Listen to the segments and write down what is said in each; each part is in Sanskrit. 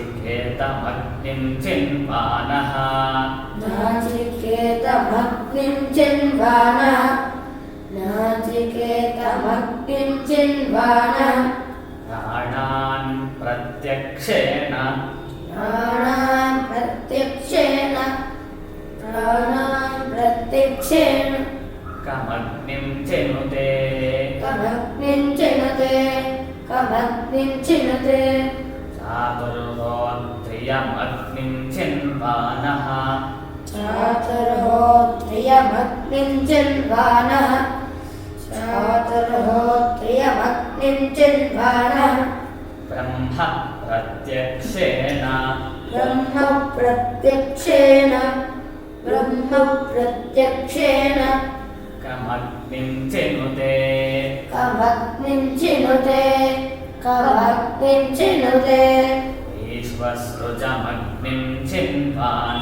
नाचिकेतमग्निं चिन्वानः नाचिकेतमग्निं चिन्वानः नाचिकेतमग्निं चिन्वानः प्राणान् प्रत्यक्षेण कमग्निं चिनुते चातुर्होत्रियमग्निं चिन्वानः ब्रह्म प्रत्यक्षेण कमग्निं चिनुते वैश्वसृजमग्निं चिन्वानः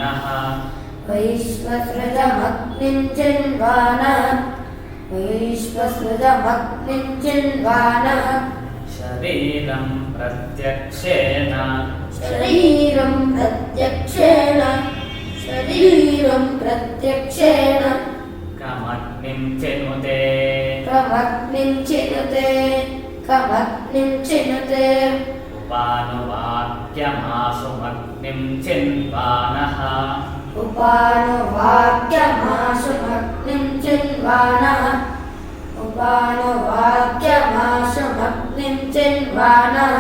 शरीरं प्रत्यक्षेण कमग्निं चिनुते उपानुवाक्यमाशुमग्निं चिन्वानः उपानुवाक्यमाशुमग्निं चिन्वानः